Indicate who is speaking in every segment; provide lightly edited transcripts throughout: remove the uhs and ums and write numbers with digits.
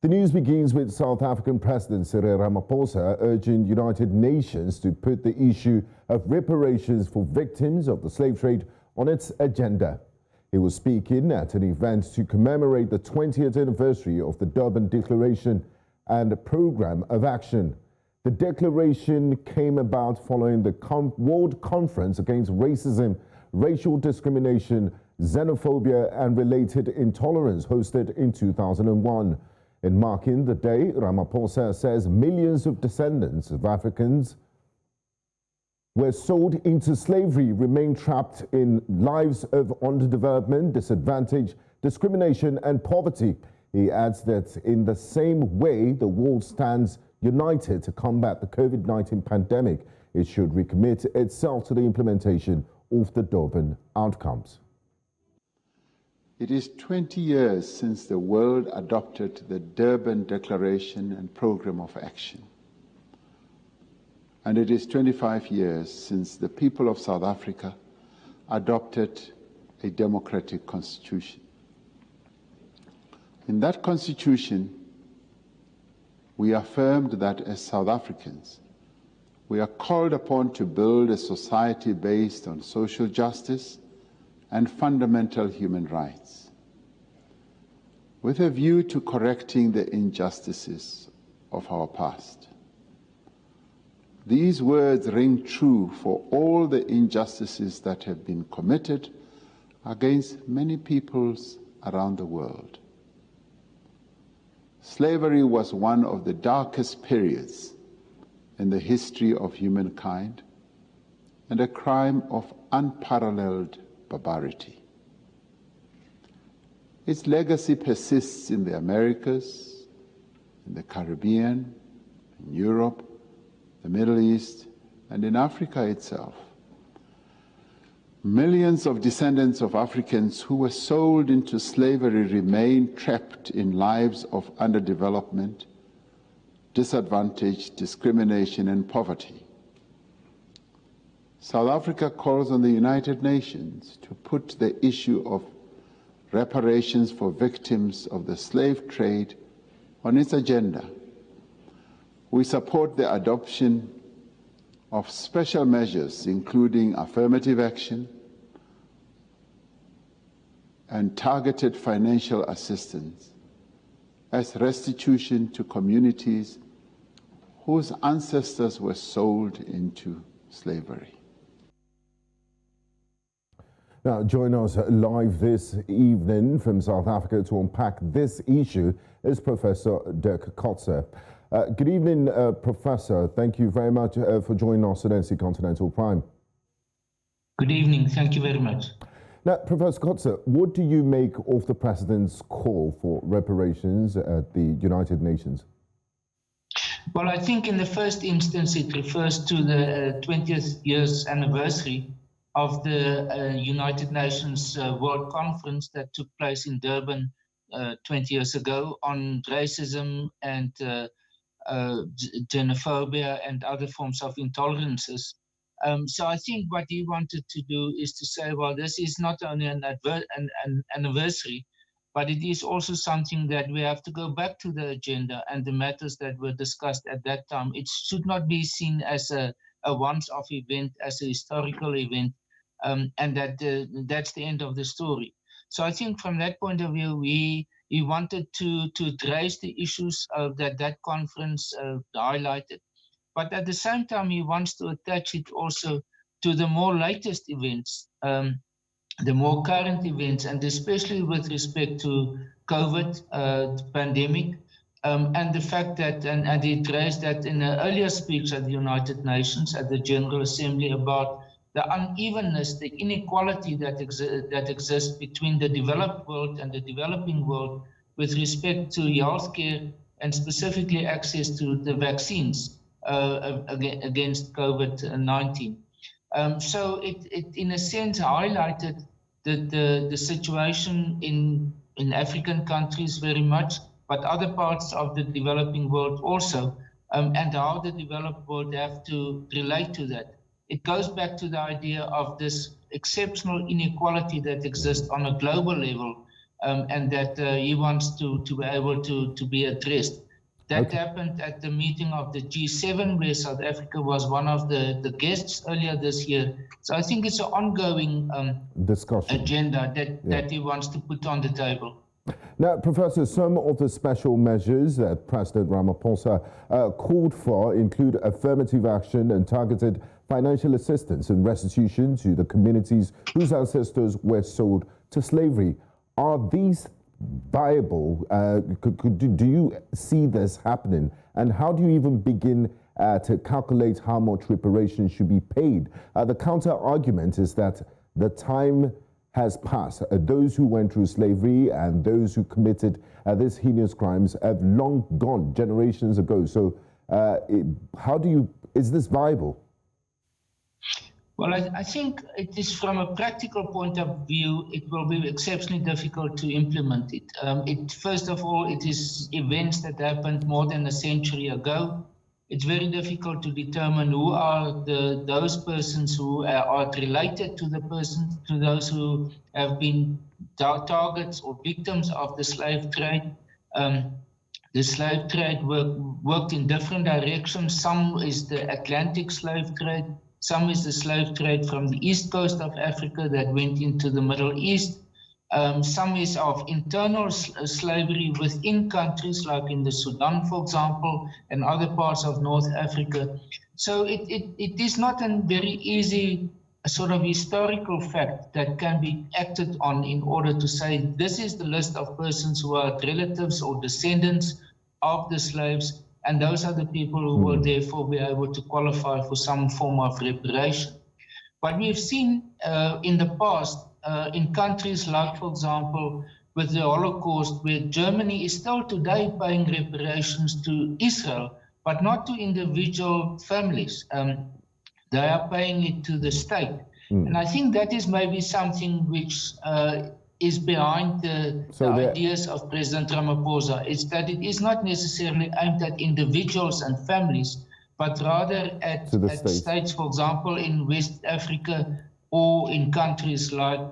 Speaker 1: The news begins with South African President Cyril Ramaphosa urging United Nations to put the issue of reparations for victims of the slave trade on its agenda. He was speaking at an event to commemorate the 20th anniversary of the Durban Declaration and Programme of Action. The declaration came about following the World Conference Against Racism, Racial Discrimination, Xenophobia and Related Intolerance hosted in 2001. In marking the day, Ramaphosa says millions of descendants of Africans were sold into slavery remain trapped in lives of underdevelopment, disadvantage, discrimination and poverty. He adds that in the same way the world stands united to combat the COVID-19 pandemic, it should recommit itself to the implementation of the Durban outcomes.
Speaker 2: It is 20 years since the world adopted the Durban Declaration and Programme of Action. And it is 25 years since the people of South Africa adopted a democratic constitution. In that constitution, we affirmed that as South Africans, we are called upon to build a society based on social justice and fundamental human rights, with a view to correcting the injustices of our past. These words ring true for all the injustices that have been committed against many peoples around the world. Slavery was one of the darkest periods in the history of humankind and a crime of unparalleled barbarity. Its legacy persists in the Americas, in the Caribbean, in Europe, the Middle East, and in Africa itself. Millions of descendants of Africans who were sold into slavery remain trapped in lives of underdevelopment, disadvantage, discrimination, and poverty. South Africa calls on the United Nations to put the issue of reparations for victims of the slave trade on its agenda. We support the adoption of special measures, including affirmative action and targeted financial assistance as restitution to communities whose ancestors were sold into slavery.
Speaker 1: Now, join us live this evening from South Africa to unpack this issue is Professor Dirk Coetzee. Good evening, Professor. Thank you very much for joining us at NC Continental Prime.
Speaker 3: Good evening. Thank you very much.
Speaker 1: Now, Professor Coetzee, what do you make of the President's call for reparations at the United Nations?
Speaker 3: Well, I think in the first instance, it refers to the 20th year's anniversary of the United Nations World Conference that took place in Durban 20 years ago on racism and xenophobia and other forms of intolerances. So I think what he wanted to do is to say, well, this is not only an anniversary, but it is also something that we have to go back to the agenda and the matters that were discussed at that time. It should not be seen as a once-off event, as a historical event, and that's the end of the story. So I think from that point of view, he wanted to address the issues that conference highlighted. But at the same time, he wants to attach it also to the more latest events, the more current events, and especially with respect to COVID, the pandemic, and the fact that, and he addressed that in an earlier speech at the United Nations, at the General Assembly, about the unevenness, the inequality that exists between the developed world and the developing world with respect to healthcare and specifically access to the vaccines against COVID-19. So it in a sense highlighted the situation in African countries very much, but other parts of the developing world also, and how the developed world have to relate to that. It goes back to the idea of this exceptional inequality that exists on a global level and that he wants to be able to be addressed. That happened at the meeting of the G7, where South Africa was one of the guests earlier this year. So I think it's an ongoing
Speaker 1: discussion
Speaker 3: agenda that he wants to put on the table.
Speaker 1: Now, Professor, some of the special measures that President Ramaphosa called for include affirmative action and targeted financial assistance and restitution to the communities whose ancestors were sold to slavery. Are these viable? Do you see this happening? And how do you even begin to calculate how much reparation should be paid? The counter argument is that the time has passed. Those who went through slavery and those who committed these heinous crimes have long gone generations ago. So is this viable?
Speaker 3: Well, I think it is, from a practical point of view, it will be exceptionally difficult to implement it. First of all, it is events that happened more than a century ago. It's very difficult to determine who are those persons who are related to those who have been targets or victims of the slave trade. The slave trade worked in different directions. Some is the Atlantic slave trade. Some is the slave trade from the east coast of Africa that went into the Middle East. Some is of internal slavery within countries, like in the Sudan, for example, and other parts of North Africa. So it is not a very easy sort of historical fact that can be acted on in order to say this is the list of persons who are relatives or descendants of the slaves, and those are the people who will therefore be able to qualify for some form of reparation. But we've seen in the past, in countries like, for example, with the Holocaust, where Germany is still today paying reparations to Israel, but not to individual families. They are paying it to the state. And I think that is maybe something which is behind the ideas of President Ramaphosa. It's that it is not necessarily aimed at individuals and families, but rather at states, for example, in West Africa, or in countries like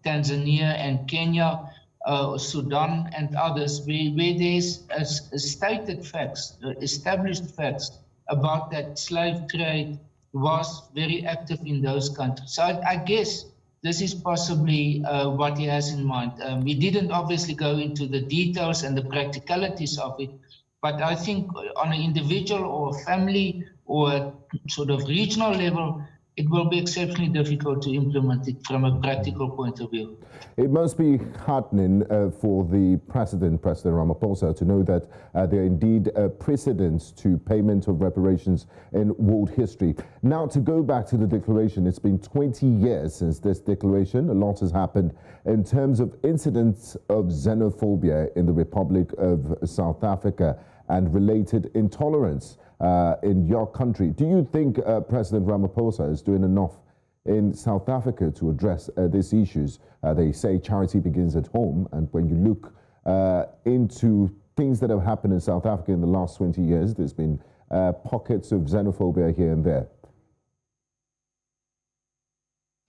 Speaker 3: Tanzania and Kenya, Sudan and others, where there's stated facts, established facts about that slave trade was very active in those countries. So I guess this is possibly what he has in mind. We didn't obviously go into the details and the practicalities of it, but I think on an individual or family or a sort of regional level, it will be exceptionally difficult to implement it from a practical point of view.
Speaker 1: It must be heartening for the President Ramaphosa, to know that there are indeed precedents to payment of reparations in world history. Now, to go back to the declaration, it's been 20 years since this declaration. A lot has happened in terms of incidents of xenophobia in the Republic of South Africa and related intolerance in your country. Do you think President Ramaphosa is doing enough in South Africa to address these issues? They say charity begins at home, and when you look into things that have happened in South Africa in the last 20 years, there's been pockets of xenophobia here and there.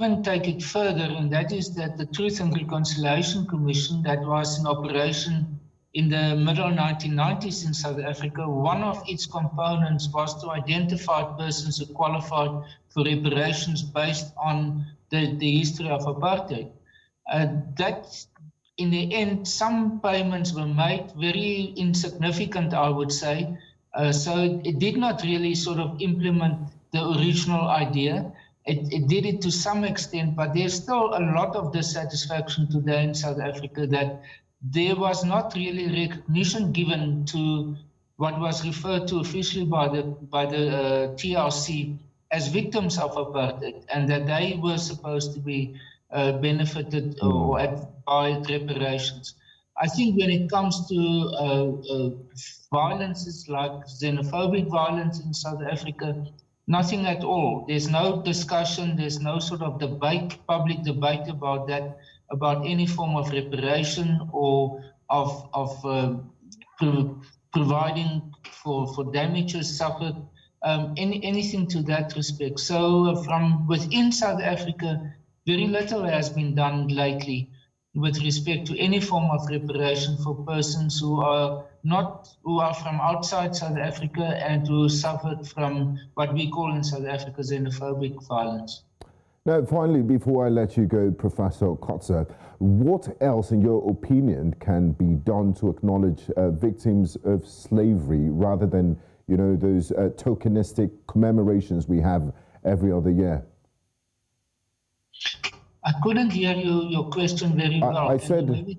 Speaker 3: Even take it further, and that is that the Truth and Reconciliation Commission that was in operation in the middle 1990s in South Africa, one of its components was to identify persons who qualified for reparations based on the history of apartheid. That, in the end, some payments were made, very insignificant, I would say. So it did not really sort of implement the original idea. It did it to some extent, but there's still a lot of dissatisfaction today in South Africa that there was not really recognition given to what was referred to officially by the TRC as victims of apartheid, and that they were supposed to be benefited by reparations. I think when it comes to violences like xenophobic violence in South Africa, nothing at all. There's no discussion, there's no sort of debate, public debate about that, about any form of reparation or of providing for damages suffered, anything to that respect. So from within South Africa, very little has been done lately with respect to any form of reparation for persons who are from outside South Africa and who suffered from what we call in South Africa xenophobic violence.
Speaker 1: Now, finally, before I let you go, Professor Kotze, what else, in your opinion, can be done to acknowledge victims of slavery rather than, you know, those tokenistic commemorations we have every other year?
Speaker 3: I couldn't hear your question very well.
Speaker 1: I said,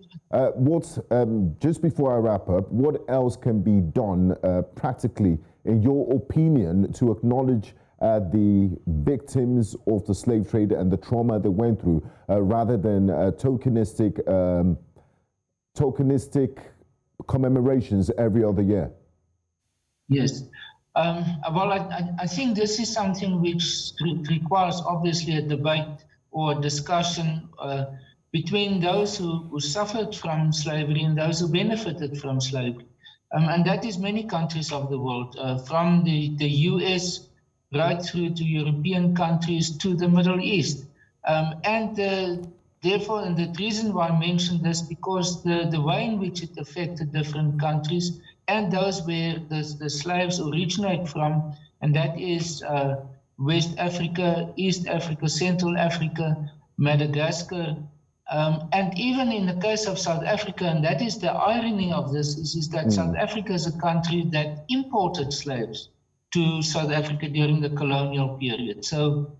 Speaker 1: just before I wrap up, what else can be done practically, in your opinion, to acknowledge the victims of the slave trade and the trauma they went through, rather than tokenistic commemorations every other year?
Speaker 3: Yes. Well, I think this is something which requires obviously a debate or discussion between those who suffered from slavery and those who benefited from slavery. And that is many countries of the world, from the US right through to European countries to the Middle East. Therefore, and the reason why I mentioned this, because the way in which it affected different countries and those where the slaves originate from, and that is West Africa, East Africa, Central Africa, Madagascar, and even in the case of South Africa, and that is the irony of this, is that South Africa is a country that imported slaves to South Africa during the colonial period. So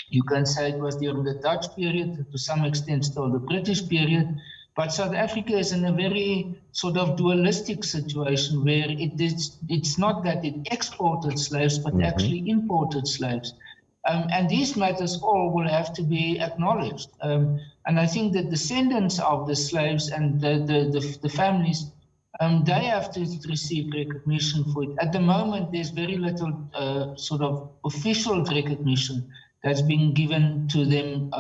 Speaker 3: you can say it was during the Dutch period, to some extent still the British period, but South Africa is in a very sort of dualistic situation where it's not that it exported slaves, but actually imported slaves. And these matters all will have to be acknowledged. And I think that descendants of the slaves and the families, they have to receive recognition for it. At the moment, there's very little sort of official recognition that's being given to them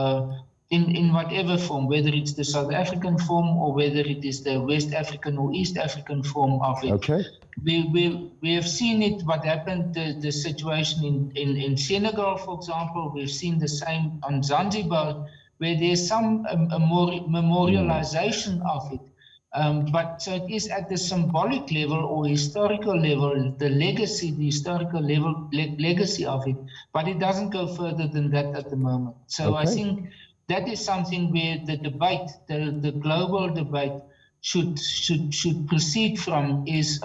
Speaker 3: in whatever form, whether it's the South African form or whether it is the West African or East African form of it.
Speaker 1: Okay.
Speaker 3: We have seen it, what happened, the situation in Senegal, for example. We've seen the same on Zanzibar, where there's some memorialization of it. But so it is at the symbolic level or historical level, the legacy, the historical level, legacy of it, but it doesn't go further than that at the moment. So I think that is something where the debate, the global debate should proceed from, is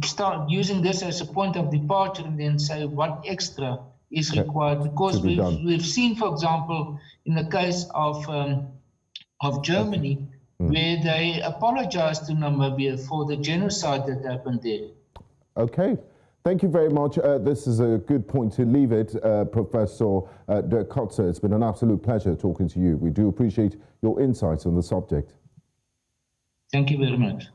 Speaker 3: start using this as a point of departure and then say what extra is required, because we've seen, for example, in the case of Germany, where they apologized to Namibia for the genocide that happened there.
Speaker 1: Okay. Thank you very much. This is a good point to leave it, Professor Dirk Kotze. It's been an absolute pleasure talking to you. We do appreciate your insights on the subject.
Speaker 3: Thank you very much.